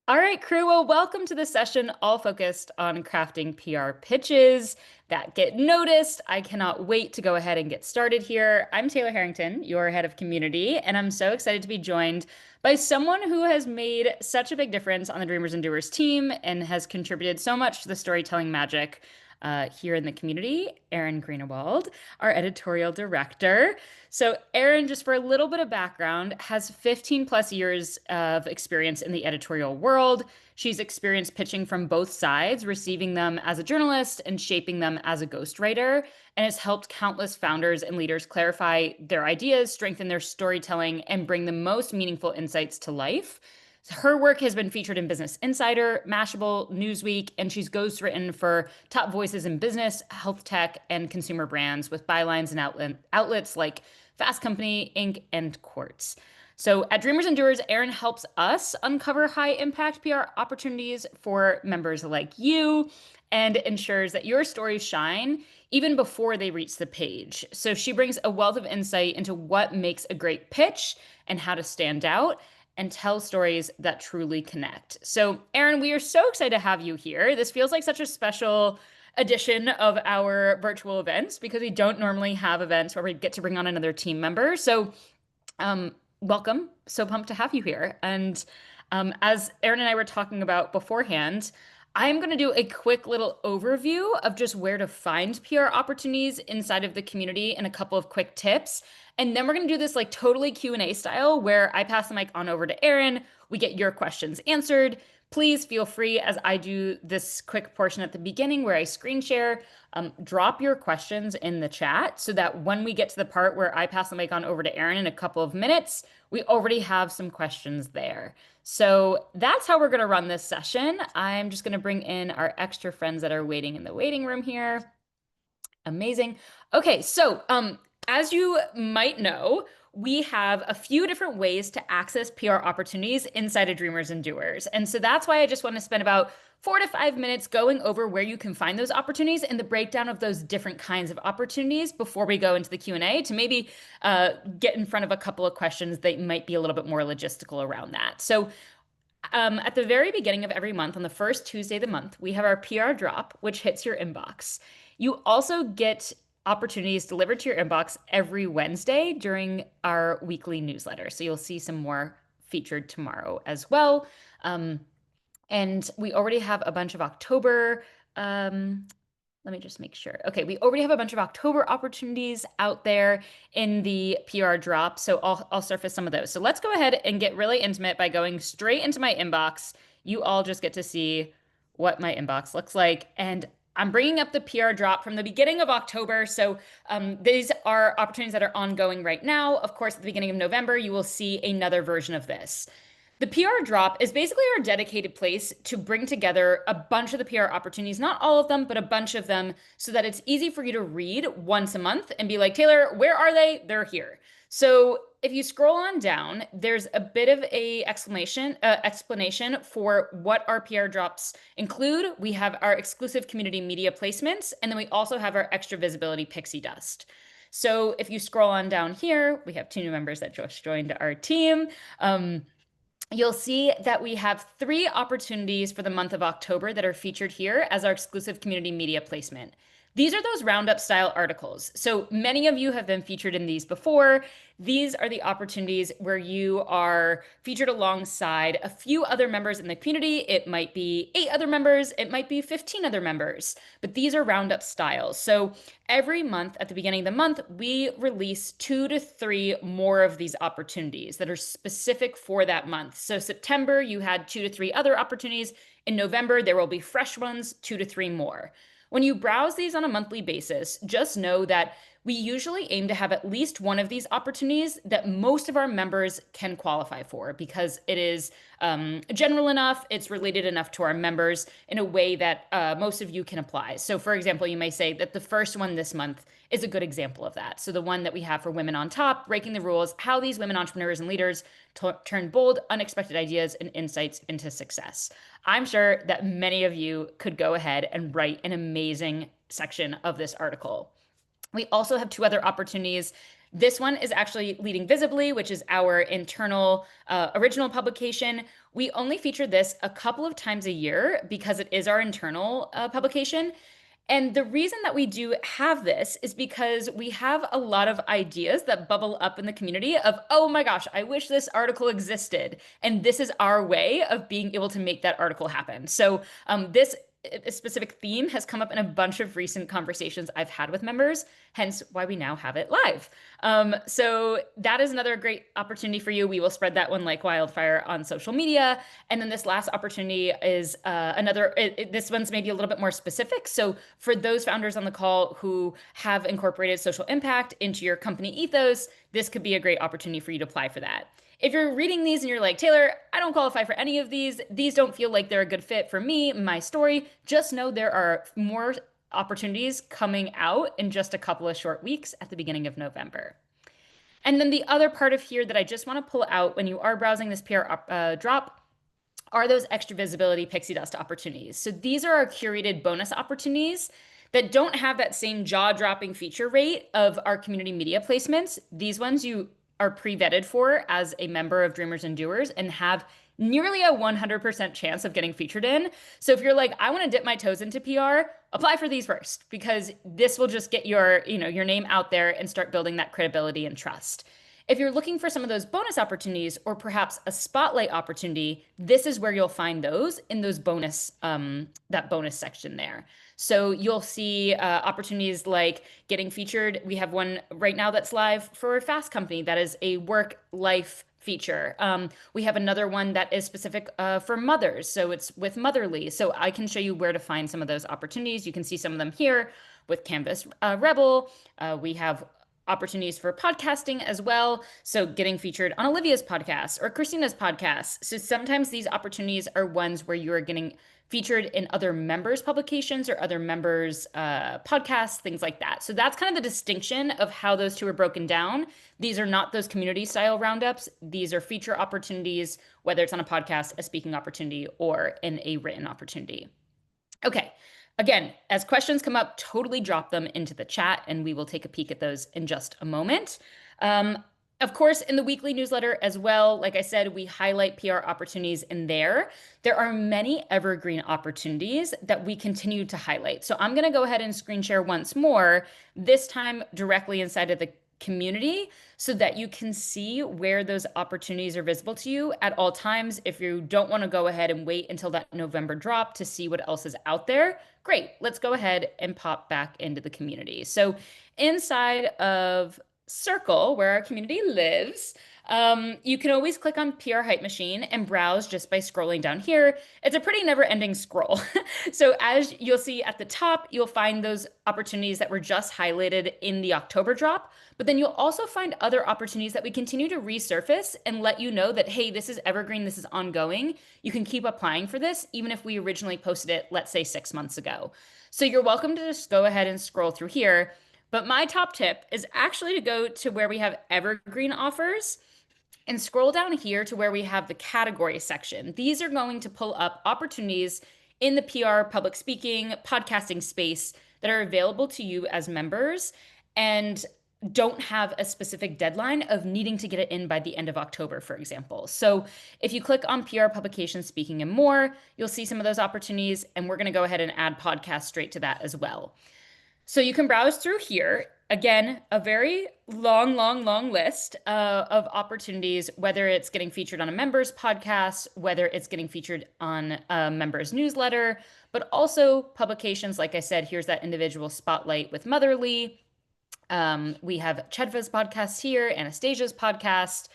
All right, crew. Well, welcome to the session all focused on crafting PR pitches that get noticed. I cannot wait to go ahead and get started here. I'm Taylor Harrington, your head of community, and I'm so excited to be joined by someone who has made such a big difference on the Dreamers and Doers team and has contributed so much to the storytelling magic here in the community, Erin Greenawald, our editorial director. So, Erin, just for a little bit of background, has 15 plus years of experience in the editorial world. She's experienced pitching from both sides, receiving them as a journalist and shaping them as a ghostwriter, and has helped countless founders and leaders clarify their ideas, strengthen their storytelling, and bring the most meaningful insights to life. Her work has been featured in Business Insider, Mashable, Newsweek, and she's ghostwritten for top voices in business, health tech, and consumer brands with bylines and outlets like Fast Company, Inc., and Quartz. So at Dreamers and Doers, Erin helps us uncover high impact PR opportunities for members like you and ensures that your stories shine even before they reach the page. So she brings a wealth of insight into what makes a great pitch and how to stand out and tell stories that truly connect. So, Erin, we are so excited to have you here. This feels like such a special edition of our virtual events because we don't normally have events where we get to bring on another team member. So, welcome. So pumped to have you here. And as Erin and I were talking about beforehand, I'm going to do a quick little overview of just where to find PR opportunities inside of the community and a couple of quick tips. And then we're going to do this like totally Q&A style where I pass the mic on over to Erin. We get your questions answered. Please feel free as I do this quick portion at the beginning where I screen share, drop your questions in the chat so that when we get to the part where I pass the mic on over to Erin in a couple of minutes, we already have some questions there. So that's how we're going to run this session. I'm just going to bring in our extra friends that are waiting in the waiting room here. Amazing. Okay, so as you might know, we have a few different ways to access PR opportunities inside of Dreamers and Doers. And so that's why I just want to spend about 4 to 5 minutes going over where you can find those opportunities and the breakdown of those different kinds of opportunities before we go into the Q&A to maybe get in front of a couple of questions that might be a little bit more logistical around that. So at the very beginning of every month, on the first Tuesday of the month, we have our PR drop, which hits your inbox. You also get opportunities delivered to your inbox every Wednesday during our weekly newsletter. So you'll see some more featured tomorrow as well. And we already have a bunch of October. Let me just make sure. Okay, we already have a bunch of October opportunities out there in the PR drop. So I'll surface some of those. So let's go ahead and get really intimate by going straight into my inbox. You all just get to see what my inbox looks like. And I'm bringing up the PR drop from the beginning of October. So these are opportunities that are ongoing right now. Of course, at the beginning of November, you will see another version of this. The PR drop is basically our dedicated place to bring together a bunch of the PR opportunities, not all of them, but a bunch of them, so that it's easy for you to read once a month and be like, Taylor, where are they? They're here. So if you scroll on down, there's a bit of a explanation for what our PR drops include. We have our exclusive community media placements, and then we also have our extra visibility pixie dust. So if you scroll on down here, we have 2 new members that just joined our team. You'll see that we have 3 opportunities for the month of October that are featured here as our exclusive community media placement. These are those roundup style articles. So many of you have been featured in these before. These are the opportunities where you are featured alongside a few other members in the community. It might be 8 other members, it might be 15 other members, but these are roundup styles. So every month at the beginning of the month, we release 2 to 3 more of these opportunities that are specific for that month. So September, you had 2 to 3 other opportunities. In November, there will be fresh ones, 2 to 3 more. When you browse these on a monthly basis, just know that we usually aim to have at least one of these opportunities that most of our members can qualify for because it is general enough, it's related enough to our members in a way that most of you can apply. So for example, you may say that the first one this month is a good example of that. So the one that we have for Women on Top, Breaking the Rules, how these women entrepreneurs and leaders turn bold, unexpected ideas and insights into success. I'm sure that many of you could go ahead and write an amazing section of this article. We also have 2 other opportunities This one is actually Leading Visibly, which is our internal original publication. We only feature this a couple of times a year because it is our internal publication. And the reason that we do have this is because we have a lot of ideas that bubble up in the community of, oh my gosh, I wish this article existed. And this is our way of being able to make that article happen. So this specific theme has come up in a bunch of recent conversations I've had with members, hence why we now have it live. So that is another great opportunity for you. We will spread that one like wildfire on social media. And then this last opportunity is this one's maybe a little bit more specific. So for those founders on the call who have incorporated social impact into your company ethos, this could be a great opportunity for you to apply for that. If you're reading these and you're like, Taylor, I don't qualify for any of these don't feel like they're a good fit for me, my story, just know there are more opportunities coming out in just a couple of short weeks at the beginning of November. And then the other part of here that I just want to pull out when you are browsing this PR drop are those extra visibility pixie dust opportunities. So these are our curated bonus opportunities that don't have that same jaw-dropping feature rate of our community media placements. These ones you are pre-vetted for as a member of Dreamers and Doers and have nearly a 100% chance of getting featured in. So if you're like, I want to dip my toes into PR, apply for these first, because this will just get your name out there and start building that credibility and trust. If you're looking for some of those bonus opportunities or perhaps a spotlight opportunity, this is where you'll find those in those bonus, that bonus section there. So you'll see opportunities like getting featured. We have one right now that's live for Fast Company. That is a work-life feature. We have another one that is specific for mothers. So it's with Motherly. So I can show you where to find some of those opportunities. You can see some of them here with Canvas Rebel. We have opportunities for podcasting as well. So getting featured on Olivia's podcast or Christina's podcast. So sometimes these opportunities are ones where you are getting featured in other members' publications or other members' podcasts, things like that. So that's kind of the distinction of how those two are broken down. These are not those community style roundups. These are feature opportunities, whether it's on a podcast, a speaking opportunity, or in a written opportunity. Okay. Again, as questions come up, totally drop them into the chat and we will take a peek at those in just a moment. Of course, in the weekly newsletter as well, like I said, we highlight PR opportunities in there. There are many evergreen opportunities that we continue to highlight. So I'm going to go ahead and screen share once more, this time directly inside of the community so that you can see where those opportunities are visible to you at all times. If you don't want to go ahead and wait until that November drop to see what else is out there, great. Let's go ahead and pop back into the community. So inside of Circle, where our community lives, you can always click on PR Hype Machine and browse just by scrolling down here. It's a pretty never-ending scroll. So as you'll see at the top, you'll find those opportunities that were just highlighted in the October drop, but then you'll also find other opportunities that we continue to resurface and let you know that, hey, this is evergreen, this is ongoing. You can keep applying for this, even if we originally posted it, let's say 6 months ago. So you're welcome to just go ahead and scroll through here. But my top tip is actually to go to where we have evergreen offers and scroll down here to where we have the category section. These are going to pull up opportunities in the PR, public speaking, podcasting space that are available to you as members and don't have a specific deadline of needing to get it in by the end of October, for example. So if you click on PR, publication, speaking, and more, you'll see some of those opportunities, and we're going to go ahead and add podcasts straight to that as well. So you can browse through here. Again, a very long list of opportunities, whether it's getting featured on a member's podcast, whether it's getting featured on a member's newsletter, but also publications. Like I said, here's that individual spotlight with Motherly. We have Chedva's podcast here, Anastasia's podcast,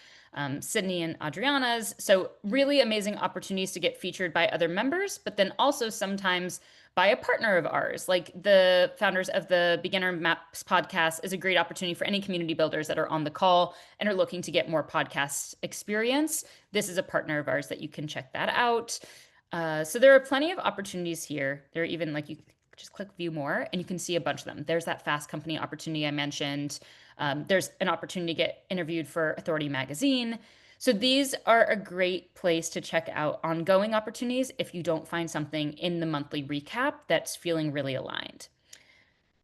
Sydney and Adriana's. So really amazing opportunities to get featured by other members, but then also sometimes by a partner of ours. Like the founders of the Beginner Maps podcast is a great opportunity for any community builders that are on the call and are looking to get more podcast experience. This is a partner of ours that you can check that out. So there are plenty of opportunities here. There are even like you just click view more and you can see a bunch of them. There's that Fast Company opportunity I mentioned. There's an opportunity to get interviewed for Authority Magazine. So these are a great place to check out ongoing opportunities if you don't find something in the monthly recap that's feeling really aligned.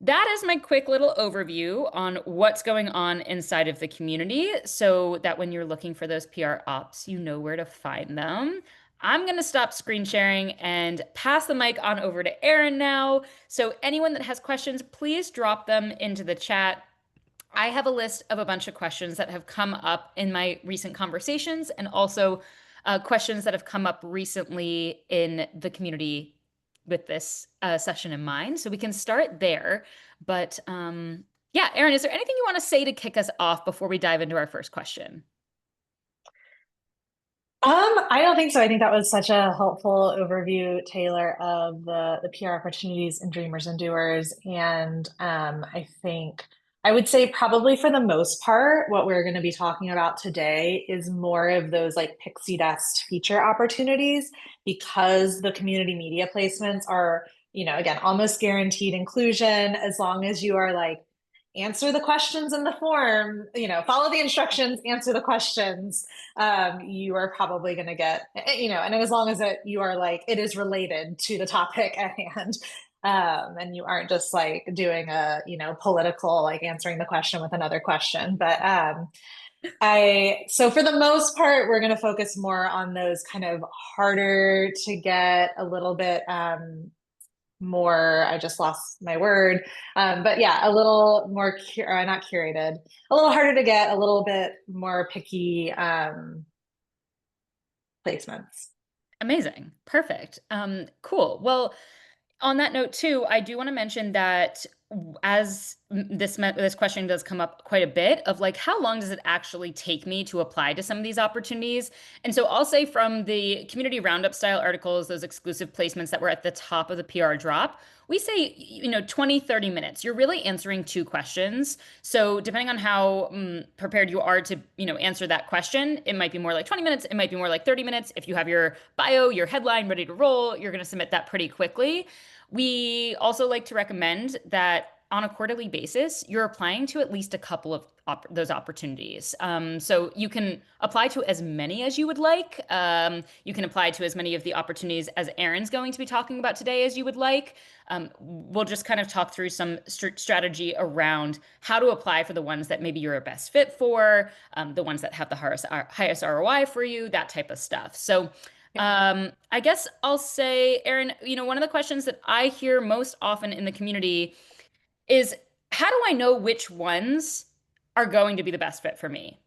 That is my quick little overview on what's going on inside of the community so that when you're looking for those PR ops, you know where to find them. I'm going to stop screen sharing and pass the mic on over to Erin now. So, anyone that has questions, please drop them into the chat. I have a list of a bunch of questions that have come up in my recent conversations and also questions that have come up recently in the community with this session in mind. So we can start there. But yeah, Erin, is there anything you want to say to kick us off before we dive into our first question? I don't think so. I think that was such a helpful overview, Taylor, of the PR opportunities in Dreamers and Doers. And I think I would say probably for the most part, what we're going to be talking about today is more of those like pixie dust feature opportunities because the community media placements are, again, almost guaranteed inclusion as long as you are like answer the questions in the form, follow the instructions, answer the questions, you are probably going to get, and as long as you are like, it is related to the topic at hand. And you aren't just like doing a, political, like answering the question with another question. But so for the most part, we're going to focus more on those kind of harder to get a little bit, more, I just lost my word. But yeah, a little more, not curated, a little harder to get, a little bit more picky placements. Amazing. Perfect. Cool. Well, on that note too, I do want to mention that as this question does come up quite a bit of like how long does it actually take me to apply to some of these opportunities? And so I'll say from the community roundup style articles, those exclusive placements that were at the top of the PR drop, we say 20, 30 minutes. You're really answering two questions. So depending on how prepared you are to, answer that question, it might be more like 20 minutes, it might be more like 30 minutes. If you have your bio, your headline ready to roll, you're going to submit that pretty quickly. We also like to recommend that on a quarterly basis, you're applying to at least a couple of those opportunities. So you can apply to as many as you would like. You can apply to as many of the opportunities as Erin's going to be talking about today as you would like. We'll just kind of talk through some strategy around how to apply for the ones that maybe you're a best fit for, the ones that have the highest ROI for you, that type of stuff. So I guess I'll say, Erin, one of the questions that I hear most often in the community is how do I know which ones are going to be the best fit for me?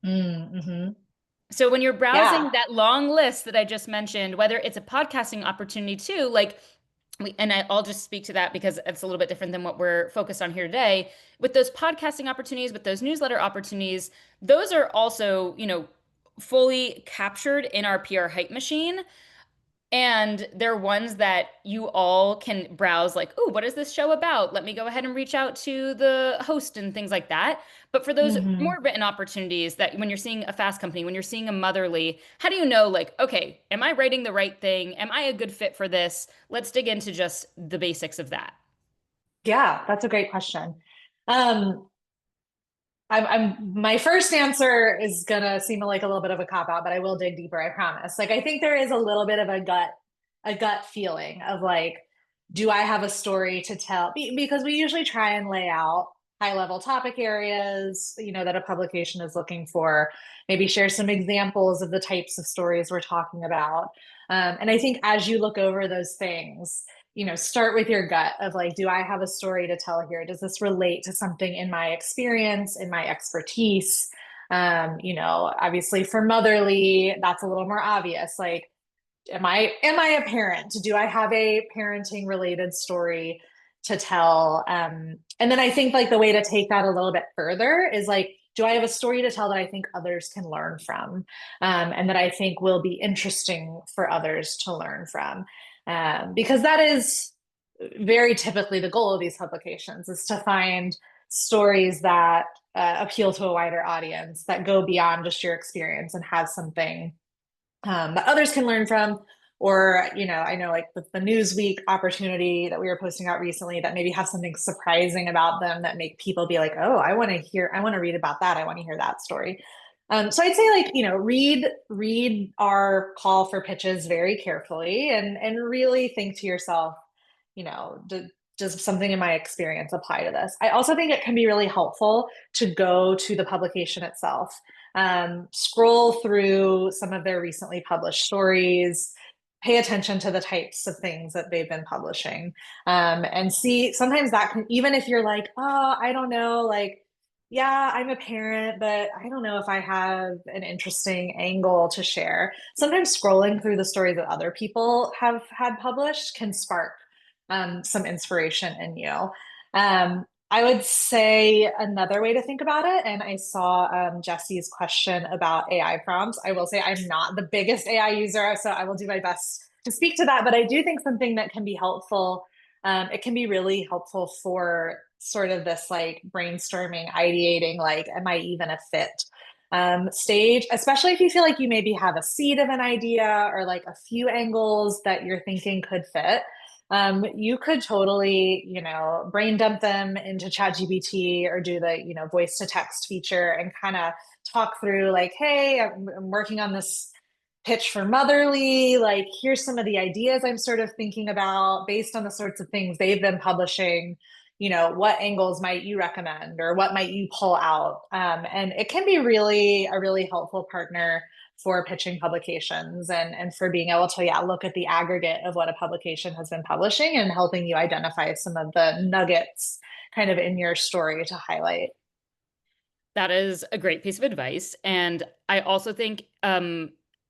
Mm-hmm. So when you're browsing Yeah. that long list that I just mentioned, whether it's a podcasting opportunity too, like I'll just speak to that because it's a little bit different than what we're focused on here today. With those podcasting opportunities, with those newsletter opportunities, those are also, fully captured in our PR hype machine. And they're ones that you all can browse, like, oh, what is this show about? Let me go ahead and reach out to the host and things like that. But for those Hmm. more written opportunities that when you're seeing a fast company, when you're seeing a motherly, how do you know, like, okay, am I writing the right thing? Am I a good fit for this? Let's dig into just the basics of that. Yeah, that's a great question. Um, my first answer is gonna seem like a little bit of a cop out, but I will dig deeper, I promise. Like I think there is a little bit of a gut feeling of like, do I have a story to tell? Because we usually try and lay out high level topic areas, that a publication is looking for, maybe share some examples of the types of stories we're talking about. And I think as you look over those things, start with your gut of like, do I have a story to tell here? Does this relate to something in my experience, in my expertise? Obviously for motherly, that's a little more obvious. Like, am I a parent? Do I have a parenting related story to tell? And then I think like the way to take that a little bit further is like, do I have a story to tell that I think others can learn from, and that I think will be interesting for others to learn from? Because that is very typically the goal of these publications is to find stories that appeal to a wider audience, that go beyond just your experience and have something that others can learn from. Or, I know like the Newsweek opportunity that we were posting out recently that maybe have something surprising about them that make people be like, oh, I want to read about that. I want to hear that story. So I'd say like, read our call for pitches very carefully and really think to yourself, you know, do, does something in my experience apply to this? I also think it can be really helpful to go to the publication itself, scroll through some of their recently published stories, pay attention to the types of things that they've been publishing, and see. Sometimes that can, even if you're like, oh, I don't know, like, yeah, I'm a parent, but I don't know if I have an interesting angle to share. Sometimes scrolling through the stories that other people have had published can spark some inspiration in you. I would say another way to think about it, and I saw Jesse's question about AI prompts. I will say I'm not the biggest AI user, so I will do my best to speak to that. But I do think something that can be helpful, it can be really helpful for sort of this like brainstorming, ideating, like, am I even a fit stage, especially if you feel like you maybe have a seed of an idea or like a few angles that you're thinking could fit. You could totally, brain dump them into ChatGPT or do the, voice to text feature and kind of talk through like, hey, I'm working on this pitch for Motherly. Like, here's some of the ideas I'm sort of thinking about based on the sorts of things they've been publishing. What angles might you recommend or what might you pull out? And it can be really a really helpful partner for pitching publications and for being able to look at the aggregate of what a publication has been publishing and helping you identify some of the nuggets kind of in your story to highlight. That is a great piece of advice. And I also think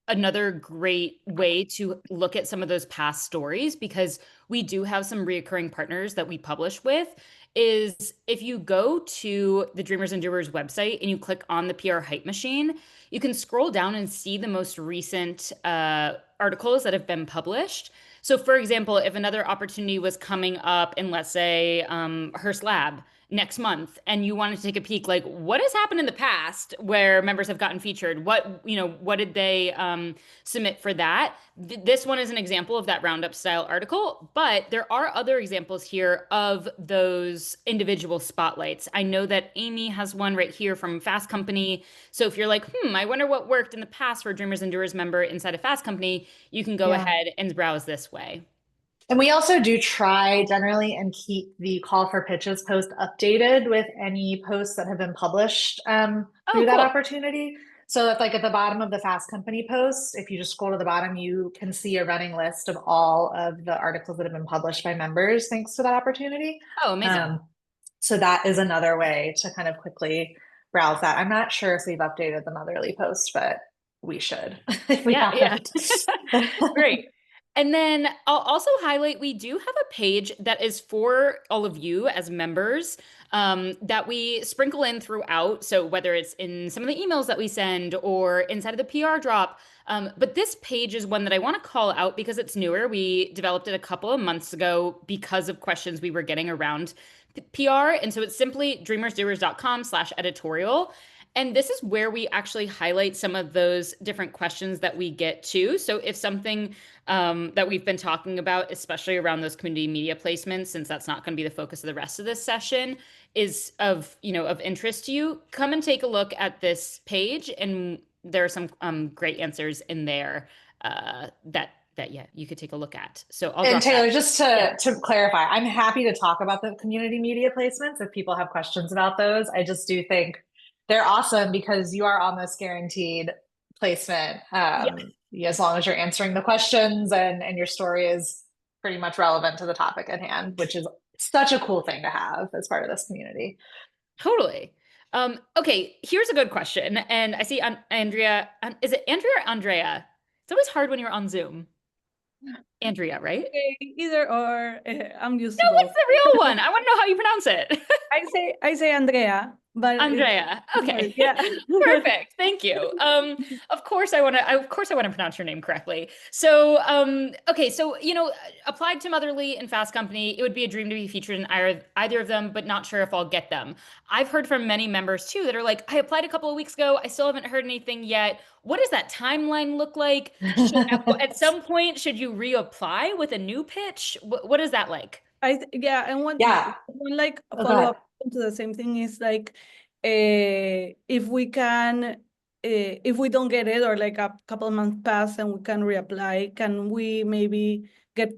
another great way to look at some of those past stories, because we do have some reoccurring partners that we publish with, is if you go to the Dreamers and Doers website and you click on the PR Hype Machine, you can scroll down and see the most recent articles that have been published. So, for example, if another opportunity was coming up in, let's say, Hearst Lab next month, and you wanted to take a peek, like what has happened in the past where members have gotten featured, what did they submit for that? This one is an example of that roundup style article, but there are other examples here of those individual spotlights. I know that Amy has one right here from Fast Company. So if you're like, I wonder what worked in the past for a Dreamers and Doers member inside of Fast Company, you can go Yeah. ahead and browse this way. And we also do try generally and keep the call for pitches post updated with any posts that have been published Oh, through that cool. opportunity. So that like at the bottom of the Fast Company post, if you just scroll to the bottom, you can see a running list of all of the articles that have been published by members thanks to that opportunity. Oh, amazing. So that is another way to kind of quickly browse that. I'm not sure if we've updated the Motherly post, but we should if we Yeah, yeah. haven't. Great. And then I'll also highlight we do have a page that is for all of you as members that we sprinkle in throughout. So whether it's in some of the emails that we send or inside of the PR drop. But this page is one that I want to call out because it's newer. We developed it a couple of months ago because of questions we were getting around PR. And so it's simply dreamersdoers.com/editorial. And this is where we actually highlight some of those different questions that we get to. So if something that we've been talking about, especially around those community media placements, since that's not going to be the focus of the rest of this session, is of interest to you, come and take a look at this page, and there are some great answers in there that you could take a look at. So I'll And drop that. Taylor, just to clarify, I'm happy to talk about the community media placements if people have questions about those. I just do think they're awesome because you are almost guaranteed placement, as long as you're answering the questions and your story is pretty much relevant to the topic at hand, which is such a cool thing to have as part of this community. Totally. Okay, here's a good question. And I see Andrea. Is it Andrea or Andrea? It's always hard when you're on Zoom. Andrea, right? Okay, either or, I'm used No, to what's both. the real one? I want to know how you pronounce it. I say Andrea, but Andrea. Okay. yeah. Perfect. Thank you. Of course I want to pronounce your name correctly. So, okay, so applied to Motherly and Fast Company, it would be a dream to be featured in either of them, but not sure if I'll get them. I've heard from many members too that are like, I applied a couple of weeks ago, I still haven't heard anything yet. What does that timeline look like? At some point, should you reapply with a new pitch? What is that like? Yeah, and Yeah. one like Oh, go follow ahead. up to the same thing is like, if we can, if we don't get it or like a couple of months pass and we can reapply, can we maybe get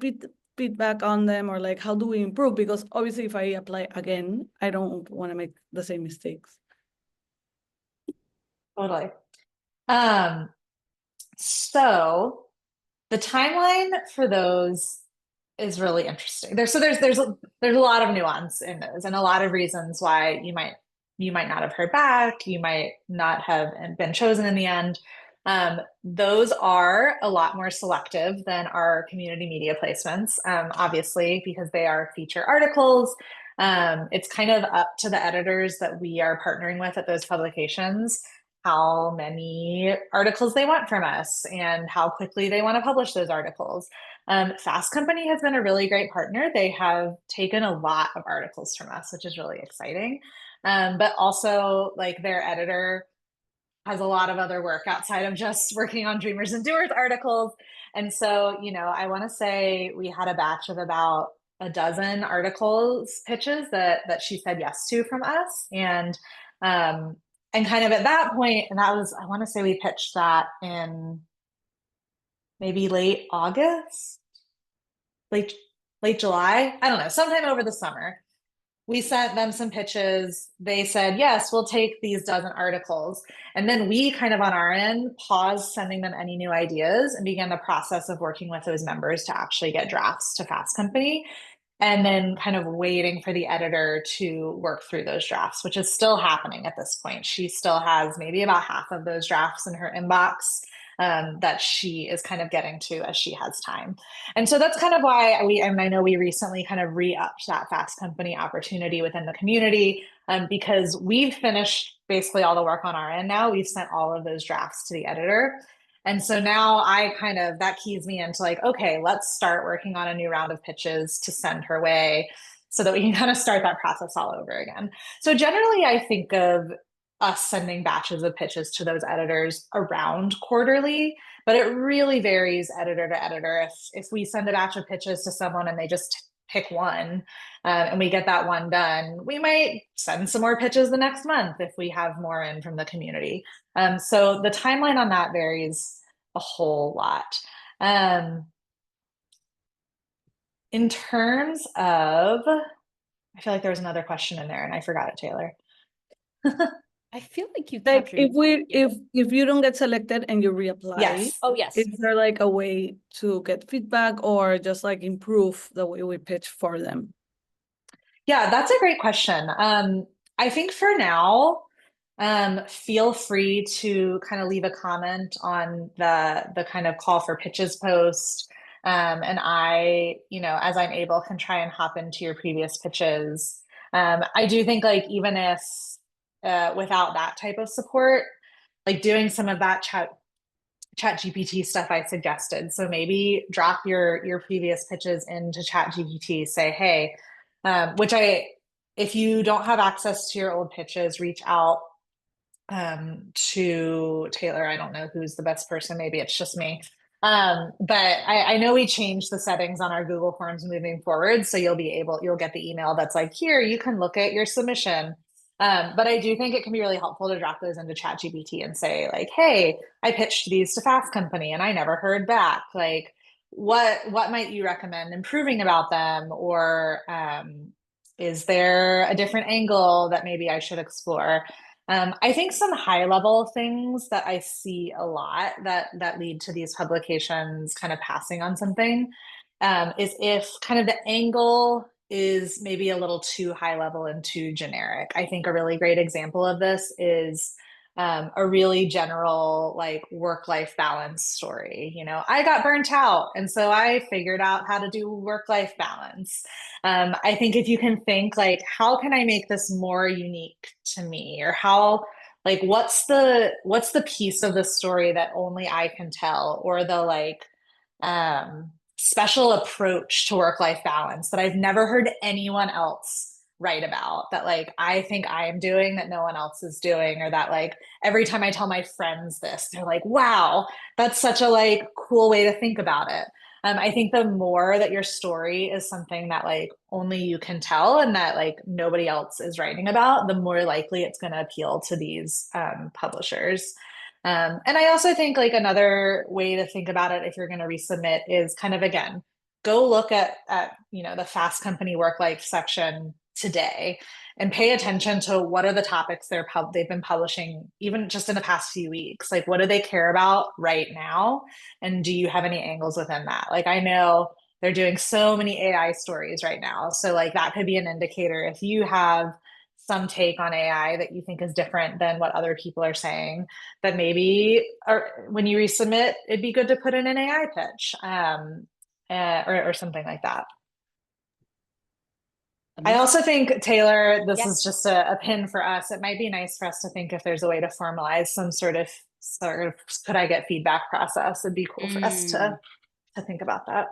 feedback on them, or like how do we improve? Because obviously if I apply again, I don't want to make the same mistakes. Totally. So the timeline for those is really interesting. There's a lot of nuance in those, and a lot of reasons why you might not have heard back, you might not have been chosen in the end. Those are a lot more selective than our community media placements, obviously, because they are feature articles. It's kind of up to the editors that we are partnering with at those publications how many articles they want from us and how quickly they want to publish those articles. Fast Company has been a really great partner. They have taken a lot of articles from us, which is really exciting. But also, like, their editor has a lot of other work outside of just working on Dreamers and Doers articles. And so, I want to say we had a batch of about a dozen articles pitches that she said yes to from us. And kind of at that point, and that was, I want to say we pitched that in maybe late August, late July. I don't know, sometime over the summer. We sent them some pitches. They said, yes, we'll take these dozen articles. And then we kind of on our end paused sending them any new ideas and began the process of working with those members to actually get drafts to Fast Company. And then kind of waiting for the editor to work through those drafts, which is still happening at this point. She still has maybe about half of those drafts in her inbox that she is kind of getting to as she has time. And so that's kind of why and I know we recently kind of re-upped that Fast Company opportunity within the community because we've finished basically all the work on our end now. We've sent all of those drafts to the editor. And so now that keys me into like, okay, let's start working on a new round of pitches to send her way so that we can kind of start that process all over again. So generally, I think of us sending batches of pitches to those editors around quarterly, but it really varies editor to editor. If we send a batch of pitches to someone and they just pick one and we get that one done, we might send some more pitches the next month if we have more in from the community. So the timeline on that varies a whole lot. In terms of, I feel like there was another question in there and I forgot it, Taylor. I feel like you Like captured. if you don't get selected and you reapply, yes. Oh, yes. is there like a way to get feedback or just like improve the way we pitch for them? Yeah, that's a great question. I think for now, feel free to kind of leave a comment on the kind of call for pitches post. And I, as I'm able, can try and hop into your previous pitches. I do think like even if without that type of support, like doing some of that chat GPT stuff I suggested. So maybe drop your previous pitches into chat GPT, say, hey, if you don't have access to your old pitches, reach out to Taylor. I don't know who's the best person. Maybe it's just me. But I know we changed the settings on our Google Forms moving forward. So you'll get the email that's like, here, you can look at your submission. But I do think it can be really helpful to drop those into ChatGPT and say like, hey, I pitched these to Fast Company and I never heard back. Like, what might you recommend improving about them? Or is there a different angle that maybe I should explore? I think some high level things that I see a lot that lead to these publications kind of passing on something is if kind of the angle is maybe a little too high level and too generic. I think a really great example of this is a really general like work-life balance story. I got burnt out and so I figured out how to do work-life balance. I think if you can think like, how can I make this more unique to me, or how, like, what's the piece of the story that only I can tell, or the like special approach to work-life balance that I've never heard anyone else write about, that like I think I am doing that no one else is doing, or that like every time I tell my friends this, they're like, wow, that's such a like cool way to think about it. I think the more that your story is something that like only you can tell and that like nobody else is writing about, the more likely it's going to appeal to these publishers. And I also think like another way to think about it if you're going to resubmit is kind of, again, go look at the Fast Company work life section today and pay attention to what are the topics they've been publishing even just in the past few weeks. Like, what do they care about right now? And do you have any angles within that? Like, I know they're doing so many AI stories right now. So like that could be an indicator if you have some take on AI that you think is different than what other people are saying, that maybe when you resubmit, it'd be good to put in an AI pitch, or something like that. I also think, Taylor, this is just a pin for us. It might be nice for us to think if there's a way to formalize some sort of could I get feedback process. It'd be cool for us to think about that.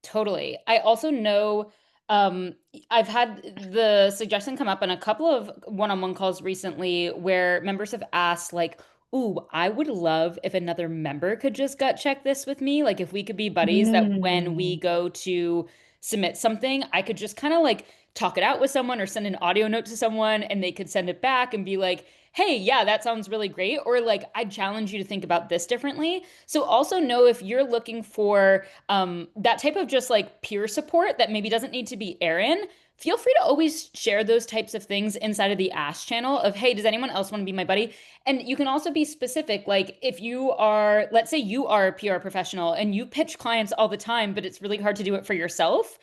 Totally. I also know I've had the suggestion come up in a couple of one-on-one calls recently where members have asked like, "Ooh, I would love if another member could just gut check this with me. Like if we could be buddies that when we go to submit something, I could just kind of like talk it out with someone or send an audio note to someone and they could send it back and be like, "Hey, yeah, that sounds really great." Or like, "I challenge you to think about this differently." So also know if you're looking for that type of just like peer support that maybe doesn't need to be Erin, feel free to always share those types of things inside of the Ask channel of, "Hey, does anyone else want to be my buddy?" And you can also be specific. Like if you are, let's say you are a PR professional and you pitch clients all the time, but it's really hard to do it for yourself,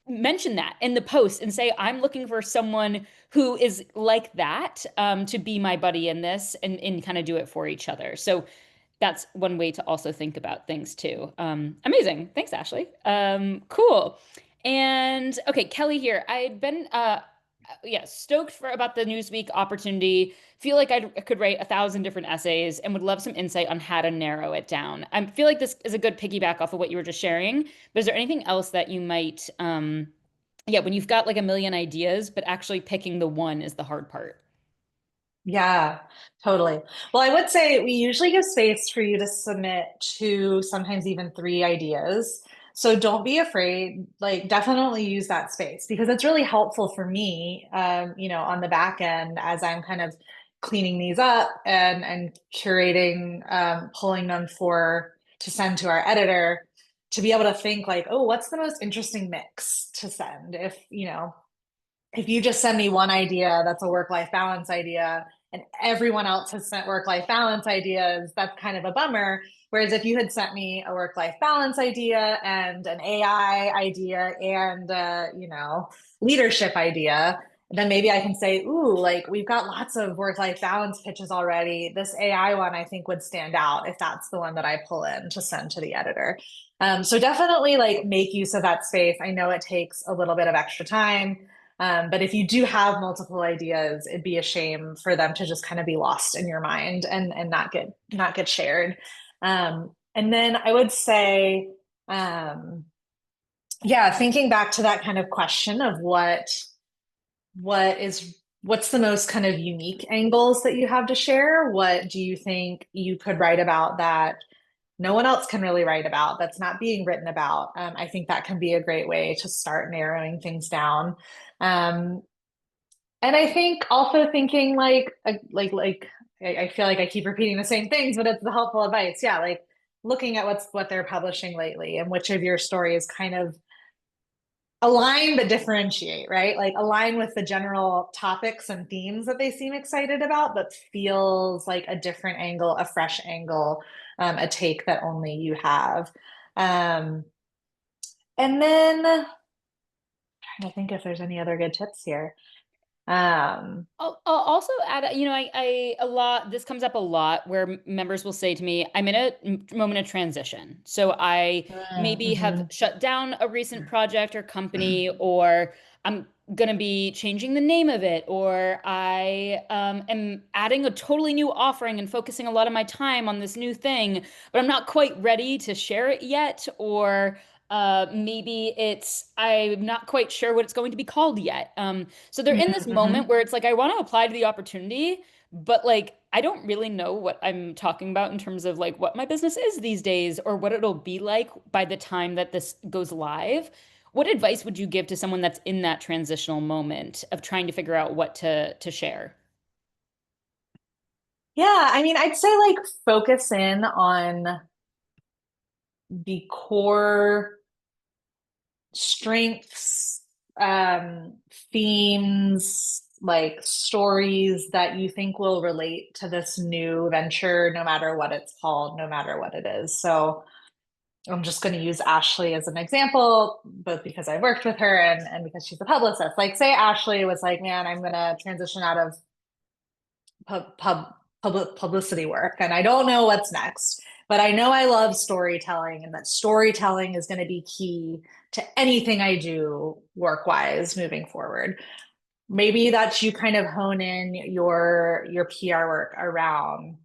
mention that in the post and say, "I'm looking for someone who is like that to be my buddy in this," and kind of do it for each other. So that's one way to also think about things too. Amazing. Thanks, Ashley. Cool. And okay, Kelly here. I've been yeah, stoked for about the Newsweek opportunity. Feel like I could write 1,000 different essays and would love some insight on how to narrow it down. I feel like this is a good piggyback off of what you were just sharing. But is there anything else that you might, yeah, when you've got like a million ideas, but actually picking the one is the hard part? Yeah, totally. Well, I would say we usually give space for you to submit 2, sometimes even 3 ideas. So don't be afraid, like definitely use that space because it's really helpful for me, on the back end as I'm kind of cleaning these up and curating, pulling them to send to our editor to be able to think like, oh, what's the most interesting mix to send? If you just send me one idea that's a work-life balance idea and everyone else has sent work-life balance ideas, that's kind of a bummer. Whereas if you had sent me a work-life balance idea and an AI idea and leadership idea, then maybe I can say, ooh, like we've got lots of work-life balance pitches already. This AI one I think would stand out if that's the one that I pull in to send to the editor. So definitely like make use of that space. I know it takes a little bit of extra time. But if you do have multiple ideas, it'd be a shame for them to just kind of be lost in your mind and not get shared. And then I would say, yeah, thinking back to that kind of question of what's the most kind of unique angles that you have to share? What do you think you could write about that no one else can really write about, that's not being written about? I think that can be a great way to start narrowing things down. Um, and I think also thinking like I feel like I keep repeating the same things, but it's the helpful advice. Yeah, like looking at what they're publishing lately and which of your stories kind of align but differentiate, right? Like align with the general topics and themes that they seem excited about, but feels like a different angle, a fresh angle, a take that only you have. And then I'm trying to think if there's any other good tips here. I'll also add, a lot, this comes up a lot where members will say to me, "I'm in a moment of transition. So I maybe have Mhm. shut down a recent project or company, or I'm going to be changing the name of it, or I am adding a totally new offering and focusing a lot of my time on this new thing, but I'm not quite ready to share it yet, or maybe I'm not quite sure what it's going to be called yet." So they're in this moment Mhm. where it's like, I want to apply to the opportunity, but like, I don't really know what I'm talking about in terms of like what my business is these days or what it'll be like by the time that this goes live. What advice would you give to someone that's in that transitional moment of trying to figure out what to share? Yeah, I mean, I'd say like focus in on the core strengths, themes, like stories that you think will relate to this new venture, no matter what it's called, no matter what it is. So I'm just going to use Ashley as an example, both because I worked with her and because she's a publicist. Like, say Ashley was like, man, I'm going to transition out of publicity work, and I don't know what's next, but I know I love storytelling, and that storytelling is going to be key to anything I do work-wise moving forward. Maybe that's you kind of hone in your PR work around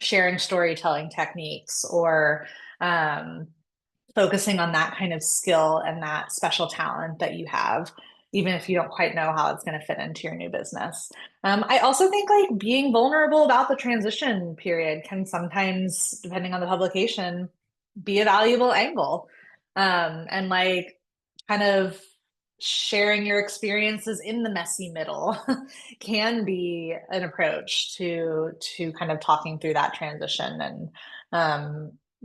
sharing storytelling techniques, or focusing on that kind of skill and that special talent that you have, even if you don't quite know how it's going to fit into your new business. I also think like being vulnerable about the transition period can sometimes, depending on the publication, be a valuable angle. And like kind of sharing your experiences in the messy middle can be an approach to kind of talking through that transition,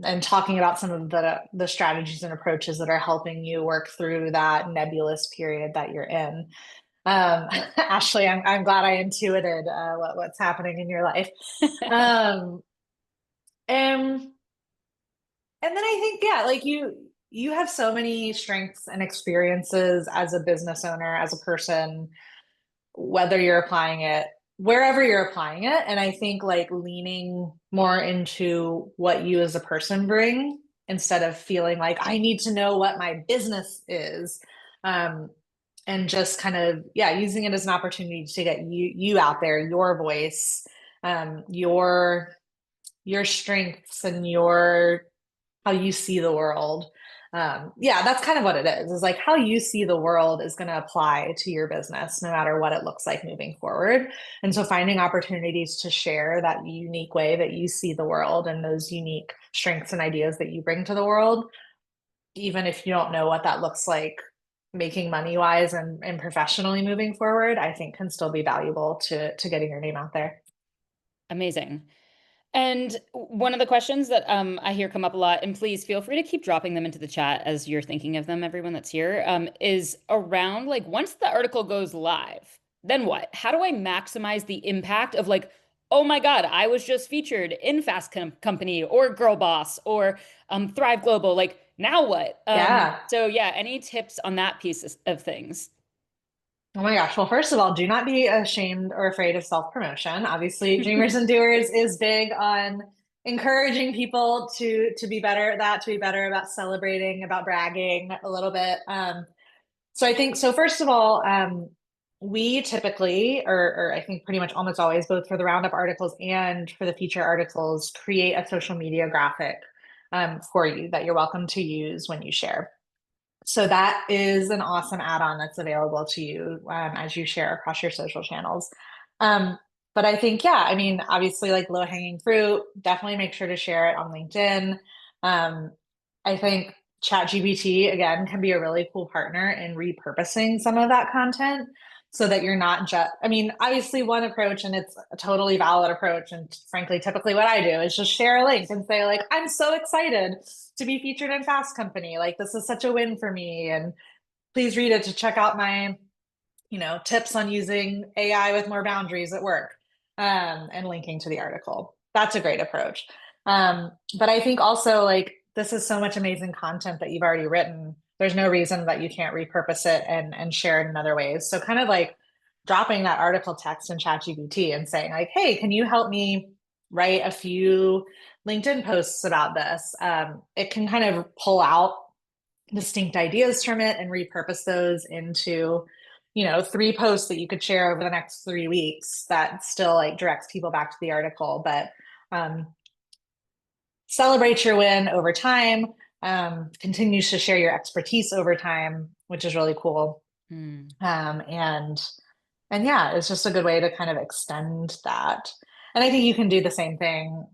and talking about some of the strategies and approaches that are helping you work through that nebulous period that you're in. Ashley, I'm glad I intuited what's happening in your life. And then I think, yeah, like you have so many strengths and experiences as a business owner, as a person, whether you're applying it, wherever you're applying it. And I think like leaning more into what you as a person bring, instead of feeling like I need to know what my business is. And just kind of, yeah, using it as an opportunity to get you out there, your voice, your strengths, and how you see the world. Yeah, that's kind of what it is like how you see the world is going to apply to your business, no matter what it looks like moving forward. And so finding opportunities to share that unique way that you see the world, and those unique strengths and ideas that you bring to the world, even if you don't know what that looks like making money wise and professionally moving forward, I think can still be valuable to getting your name out there. Amazing. And one of the questions that I hear come up a lot, and please feel free to keep dropping them into the chat as you're thinking of them, everyone that's here, is around like once the article goes live, then what? How do I maximize the impact of like, oh my God, I was just featured in Company or Girl Boss or Thrive Global. Like now what? Yeah. So yeah, any tips on that piece of things? Oh my gosh. Well, first of all, do not be ashamed or afraid of self-promotion. Obviously, Dreamers and Doers is big on encouraging people to be better at that, to be better about celebrating, about bragging a little bit. So I think, so first of all, we typically, or I think pretty much almost always, both for the roundup articles and for the feature articles, create a social media graphic for you that you're welcome to use when you share. So that is an awesome add-on that's available to you as you share across your social channels. But I think, yeah, I mean, obviously like low-hanging fruit, definitely make sure to share it on LinkedIn. I think ChatGPT, again, can be a really cool partner in repurposing some of that content, so that you're not just, I mean, obviously one approach, and it's a totally valid approach, and frankly, typically what I do is just share a link and say like, I'm so excited to be featured in Fast Company. Like, this is such a win for me. And please read it to check out my, tips on using AI with more boundaries at work, and linking to the article. That's a great approach. But I think also like, this is so much amazing content that you've already written. There's no reason that you can't repurpose it and share it in other ways. So kind of like dropping that article text in ChatGPT and saying like, hey, can you help me write a few LinkedIn posts about this? It can kind of pull out distinct ideas from it and repurpose those into, 3 posts that you could share over the next 3 weeks that still like directs people back to the article, but celebrate your win over time, continues to share your expertise over time, which is really cool. And yeah, it's just a good way to kind of extend that. And I think you can do the same thing.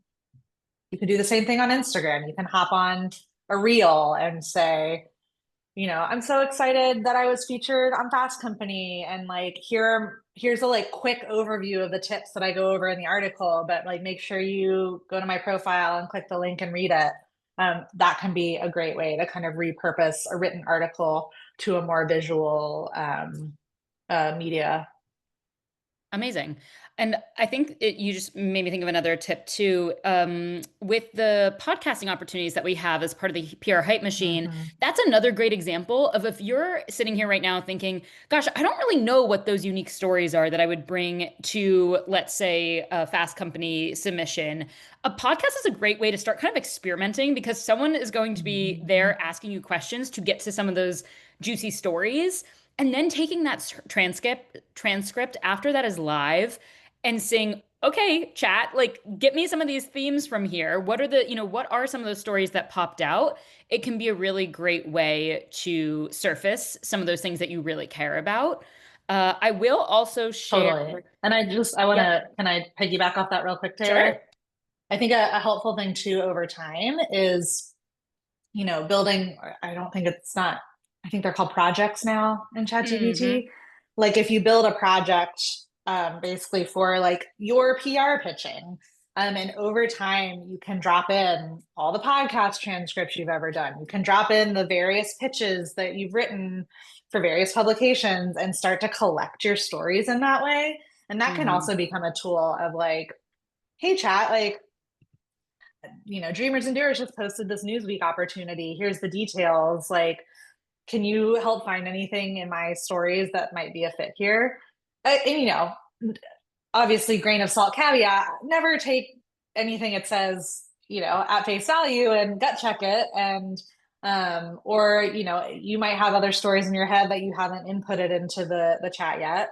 You can do the same thing on Instagram. You can hop on a reel and say, I'm so excited that I was featured on Fast Company, and like here's a like quick overview of the tips that I go over in the article, but like make sure you go to my profile and click the link and read it. that can be a great way to kind of repurpose a written article to a more visual media. Amazing. And I think you just made me think of another tip too. With the podcasting opportunities that we have as part of the PR Hype Machine, Mm-hmm. that's another great example of if you're sitting here right now thinking, gosh, I don't really know what those unique stories are that I would bring to, let's say, a Fast Company submission. A podcast is a great way to start kind of experimenting because someone is going to be there asking you questions to get to some of those juicy stories. And then taking that transcript after that is live and saying, okay, chat, like get me some of these themes from here. What are what are some of those stories that popped out? It can be a really great way to surface some of those things that you really care about. I will also share. Totally. And I want Yep, to, can I piggyback off that real quick, sure. Taylor? I think a helpful thing too over time is, building, I don't think it's not, I think they're called projects now in Hmm. ChatGPT. Like if you build a project basically for like your PR pitching, and over time you can drop in all the podcast transcripts you've ever done. You can drop in the various pitches that you've written for various publications and start to collect your stories in that way. And that can Hmm. also become a tool of like, hey, chat, like, Dreamers and Doers just posted this Newsweek opportunity. Here's the details. Like, can you help find anything in my stories that might be a fit here? And, obviously, grain of salt caveat, never take anything it says, at face value and gut check it. And, or, you might have other stories in your head that you haven't inputted into the chat yet.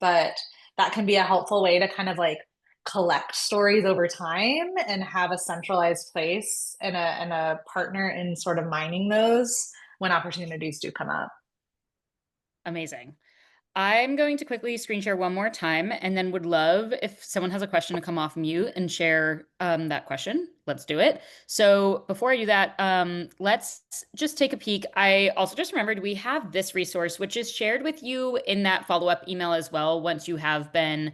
But that can be a helpful way to kind of like collect stories over time and have a centralized place and a partner in sort of mining those when opportunities do come up. Amazing. I'm going to quickly screen share one more time and then would love if someone has a question to come off mute and share that question. Let's do it. So before I do that, let's just take a peek. I also just remembered we have this resource, which is shared with you in that follow-up email as well, once you have been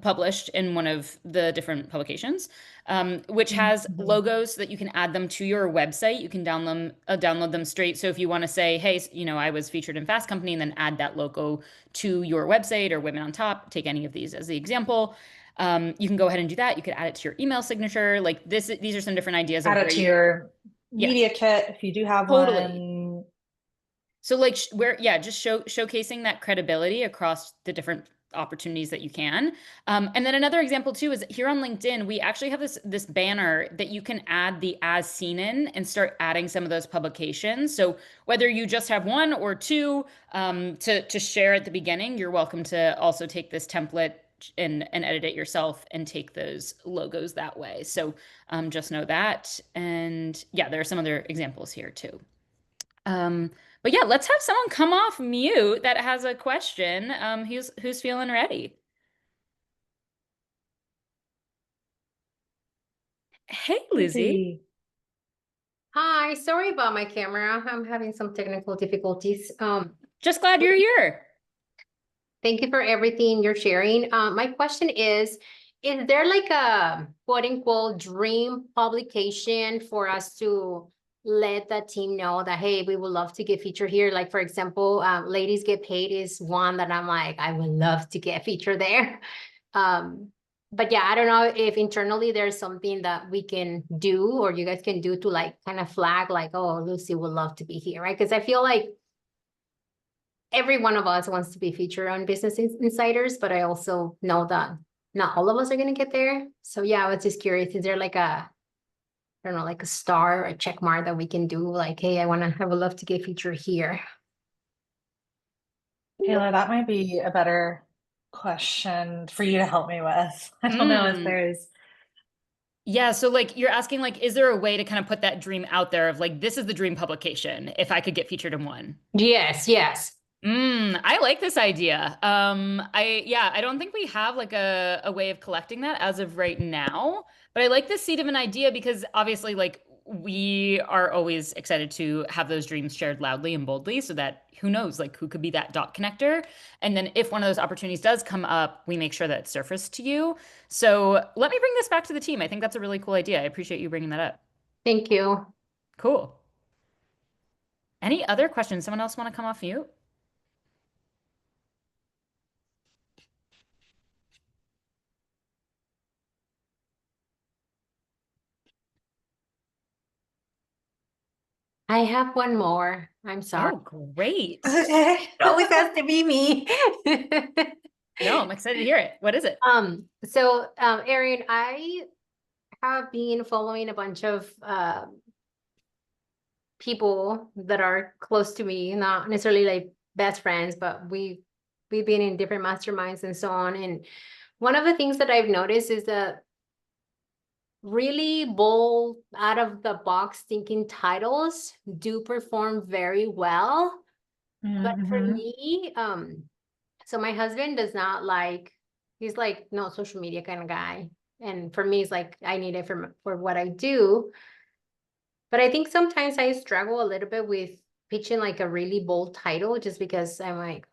published in one of the different publications, which has Mm-hmm. logos so that you can add them to your website. You can download them straight. So if you want to say, hey, I was featured in Fast Company, and then add that logo to your website or Women on Top, take any of these as the example. You can go ahead and do that. You could add it to your email signature. Like this, these are some different ideas Add of it where to you, your yeah, media kit if you do have totally. one. So like where, yeah, just showcasing that credibility across the different opportunities that you can. And then another example too is here on LinkedIn, we actually have this banner that you can add the as seen in and start adding some of those publications. So whether you just have one or two to share at the beginning, you're welcome to also take this template and edit it yourself and take those logos that way. So just know that. And yeah, there are some other examples here too. Um, but yeah, let's have someone come off mute that has a question. Who's feeling ready? Hey, Lizzie. Easy. Hi, sorry about my camera. I'm having some technical difficulties. Just glad you're here. Thank you for everything you're sharing. My question is there like a quote unquote dream publication for us to let the team know that, hey, we would love to get featured here? Like, for example, Ladies Get Paid is one that I'm like, I would love to get featured there. Um, but yeah, I don't know if internally there's something that we can do or you guys can do to like kind of flag like, oh, Lucy would love to be here, right? Because I feel like every one of us wants to be featured on Business Insiders, but I also know that not all of us are going to get there. So yeah, I was just curious, is there like a, I don't know, like a star or a check mark that we can do? Like, hey, I would love to get featured here. Taylor, that might be a better question for you to help me with. I don't know if Mm. there's. Yeah, so like you're asking like, is there a way to kind of put that dream out there of like, this is the dream publication if I could get featured in one? Yes, yes. I like this idea. I don't think we have like a way of collecting that as of right now, but I like this seed of an idea because obviously like we are always excited to have those dreams shared loudly and boldly so that who knows like who could be that dot connector. And then if one of those opportunities does come up, we make sure that it's surfaced to you. So let me bring this back to the team. I think that's a really cool idea. I appreciate you bringing that up. Thank you. Cool. Any other questions? Someone else want to come off mute? I have one more. I'm sorry. Oh, great. Okay. It always has to be me. No, I'm excited to hear it. What is it? Erin, I have been following a bunch of people that are close to me, not necessarily like best friends, but we've been in different masterminds and so on. And one of the things that I've noticed is that really bold, out of the box thinking titles do perform very well. But for Mhm. me, so my husband does not like, he's like, no social media kind of guy. And for me, it's like, I need it for what I do. But I think sometimes I struggle a little bit with pitching like a really bold title just because I'm like,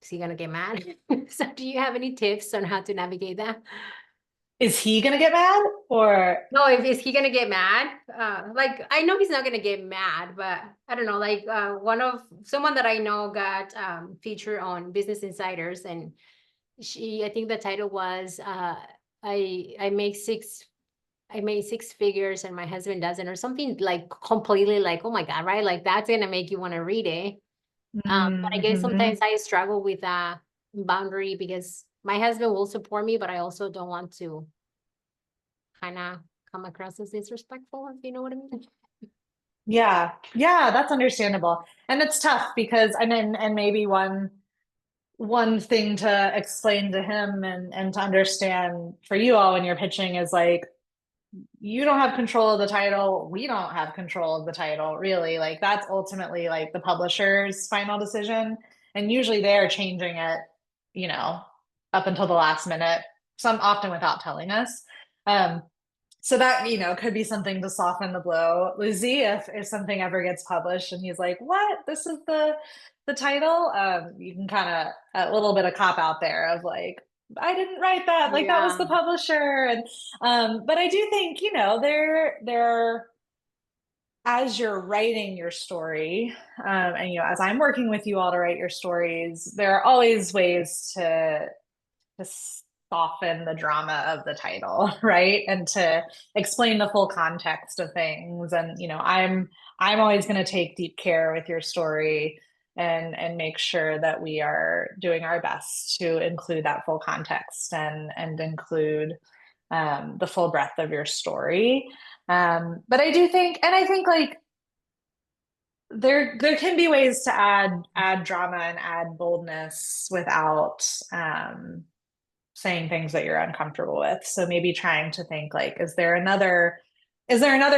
is he gonna get mad? So do you have any tips on how to navigate that? Is he gonna get mad or? No, if is he gonna get mad? Like I know he's not gonna get mad, but I don't know. Like someone that I know got featured on Business Insiders, and I think the title was I make six figures and my husband doesn't, or something like completely like, oh my God, right? Like that's gonna make you want to read it. But I guess Mhm. sometimes I struggle with that boundary because my husband will support me, but I also don't want to kind of come across as disrespectful, if you know what I mean. Yeah, that's understandable. And it's tough because I mean, and maybe one thing to explain to him and to understand for you all when you're pitching is like, you don't have control of the title. We don't have control of the title, really. Like that's ultimately like the publisher's final decision. And usually they're changing it, you know, up until the last minute, some often without telling us. Um, so that, could be something to soften the blow. Lizzie, if something ever gets published and he's like, what? This is the title, you can kind of a little bit of cop out there of like, I didn't write that, like that was the Yeah. publisher. And but I do think, there as you're writing your story, and as I'm working with you all to write your stories, there are always ways to soften the drama of the title, right? And to explain the full context of things. And I'm always going to take deep care with your story and make sure that we are doing our best to include that full context and include the full breadth of your story. But I do think, and I think like there can be ways to add drama and add boldness without saying things that you're uncomfortable with. So maybe trying to think like, is there another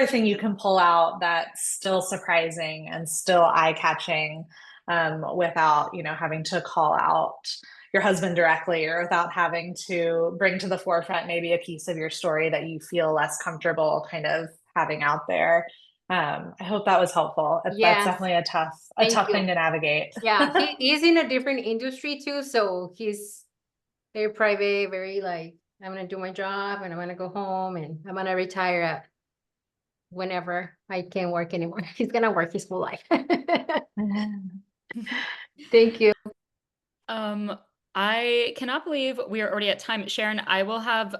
thing you can pull out that's still surprising and still eye-catching, without, having to call out your husband directly, or without having to bring to the forefront maybe a piece of your story that you feel less comfortable kind of having out there. I hope that was helpful. That's Yes. definitely a tough Thank you. thing to navigate. Yeah, he's in a different industry too, so he's very private, very like, I'm gonna do my job and I'm gonna go home and I'm gonna retire at whenever I can't work anymore. He's gonna work his full life. Thank you. I cannot believe we are already at time. Sharon, I will have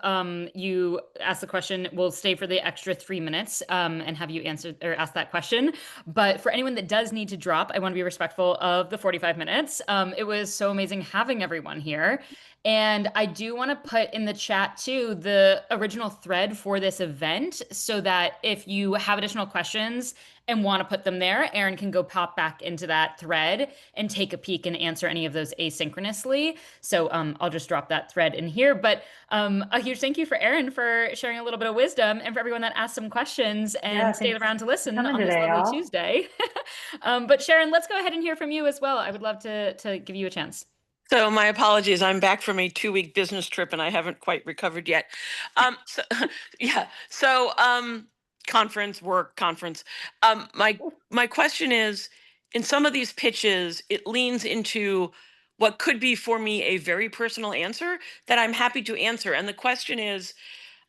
you ask the question. We'll stay for the extra 3 minutes and have you answer or ask that question. But for anyone that does need to drop, I want to be respectful of the 45 minutes. It was so amazing having everyone here. And I do want to put in the chat too the original thread for this event so that if you have additional questions and want to put them there, Erin can go pop back into that thread and take a peek and answer any of those asynchronously. So I'll just drop that thread in here. But a huge thank you for Erin for sharing a little bit of wisdom, and for everyone that asked some questions and stayed around to listen on this today, lovely y'all. Tuesday. But Sharon, let's go ahead and hear from you as well. I would love to give you a chance. So my apologies. I'm back from a 2-week business trip and I haven't quite recovered yet. Conference. My question is, in some of these pitches, it leans into what could be for me a very personal answer that I'm happy to answer. And the question is,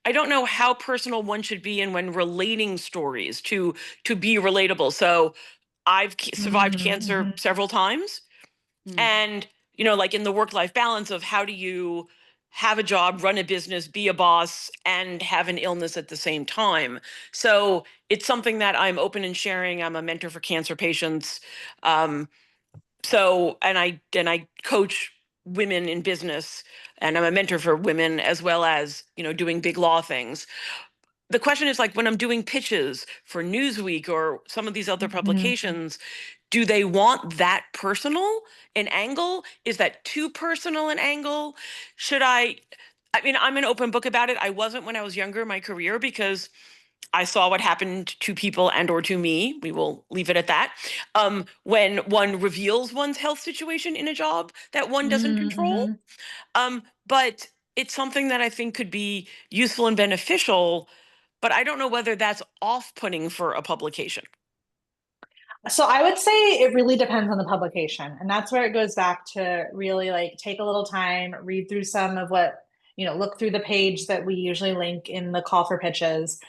I don't know how personal one should be in when relating stories to be relatable. So I've survived cancer several times. And, like in the work-life balance of how do you have a job, run a business, be a boss, and have an illness at the same time. So it's something that I'm open and sharing. I'm a mentor for cancer patients. And I coach women in business, and I'm a mentor for women as well as, doing big law things. The question is, like, when I'm doing pitches for Newsweek or some of these other publications, do they want that personal an angle? Is that too personal an angle? I mean, I'm an open book about it. I wasn't when I was younger in my career because I saw what happened to people and or to me. We will leave it at that. When one reveals one's health situation in a job that one doesn't control. But it's something that I think could be useful and beneficial, but I don't know whether that's off-putting for a publication. So I would say it really depends on the publication. And that's where it goes back to really like take a little time, read through some of what, look through the page that we usually link in the call for pitches.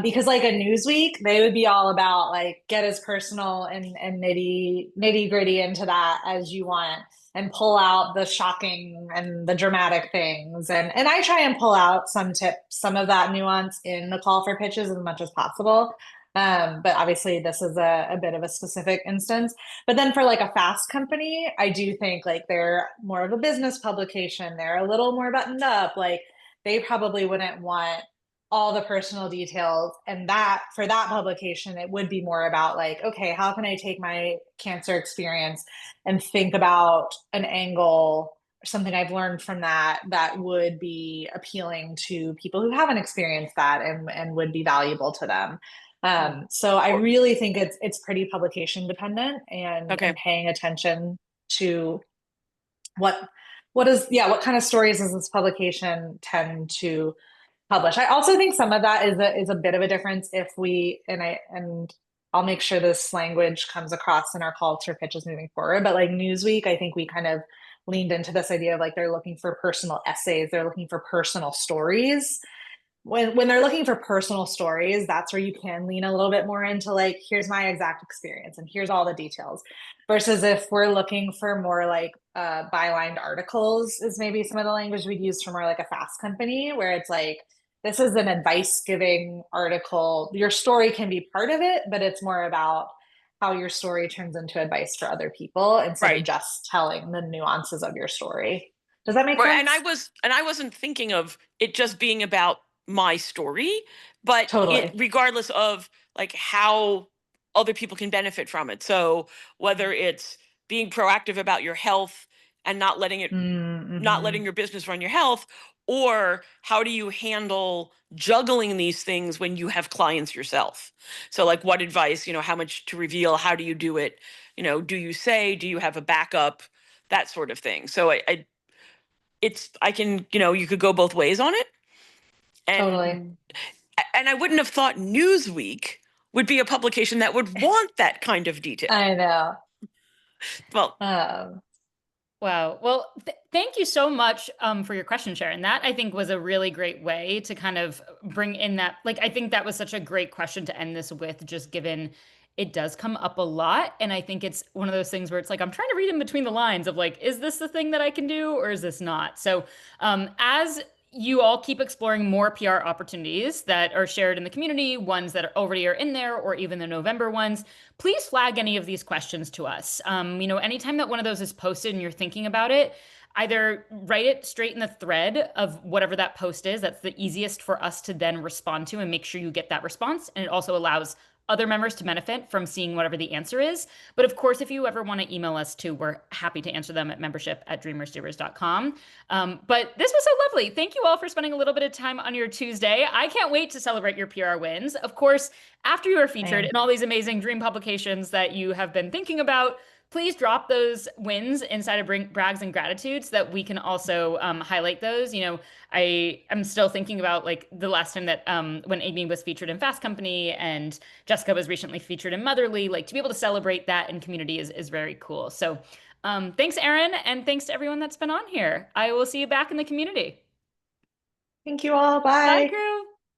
Because like a Newsweek, they would be all about like get as personal and nitty gritty into that as you want and pull out the shocking and the dramatic things. And I try and pull out some tips, some of that nuance in the call for pitches as much as possible. But obviously this is a bit of a specific instance. But then for like a fast company, I do think like they're more of a business publication. They're a little more buttoned up. Like they probably wouldn't want all the personal details. And that for that publication, it would be more about like, okay, how can I take my cancer experience and think about an angle or something I've learned from that would be appealing to people who haven't experienced that and would be valuable to them. So I really think it's pretty publication dependent and paying attention to what kind of stories does this publication tend to publish. I also think some of that is a bit of a difference if we and I'll make sure this language comes across in our calls for pitches moving forward. But like Newsweek, I think we kind of leaned into this idea of like they're looking for personal essays, they're looking for personal stories. When they're looking for personal stories, that's where you can lean a little bit more into like, here's my exact experience and here's all the details. Versus if we're looking for more like bylined articles is maybe some of the language we'd use for more like a fast company where it's like, this is an advice giving article. Your story can be part of it, but it's more about how your story turns into advice for other people instead of just telling the nuances of your story. Does that make sense? And I wasn't thinking of it just being about my story, but totally. Regardless of like how other people can benefit from it. So whether it's being proactive about your health and not letting your business run your health, or how do you handle juggling these things when you have clients yourself? So like what advice, how much to reveal, how do you do it? Do you have a backup, that sort of thing. So you could go both ways on it. And, totally. And I wouldn't have thought Newsweek would be a publication that would want that kind of detail. I know. Well, wow. Well, thank you so much for your question, Sharon. That I think was a really great way to kind of bring in that. Like, I think that was such a great question to end this with, just given it does come up a lot. And I think it's one of those things where it's like, I'm trying to read in between the lines of like, is this the thing that I can do or is this not? So as you all keep exploring more PR opportunities that are shared in the community, ones that already are in there, or even the November ones, please flag any of these questions to us. Anytime that one of those is posted and you're thinking about it, either write it straight in the thread of whatever that post is. That's the easiest for us to then respond to and make sure you get that response. And it also allows other members to benefit from seeing whatever the answer is. But of course, if you ever want to email us too, we're happy to answer them at membership@dreamersdoers.com. But this was so lovely. Thank you all for spending a little bit of time on your Tuesday. I can't wait to celebrate your PR wins. Of course, after you are featured in all these amazing dream publications that you have been thinking about, please drop those wins inside of Brags and Gratitudes so that we can also highlight those. I'm still thinking about like the last time that when Amy was featured in Fast Company and Jessica was recently featured in Motherly, like to be able to celebrate that in community is very cool. So thanks, Erin, and thanks to everyone that's been on here. I will see you back in the community. Thank you all. Bye, Bye. crew.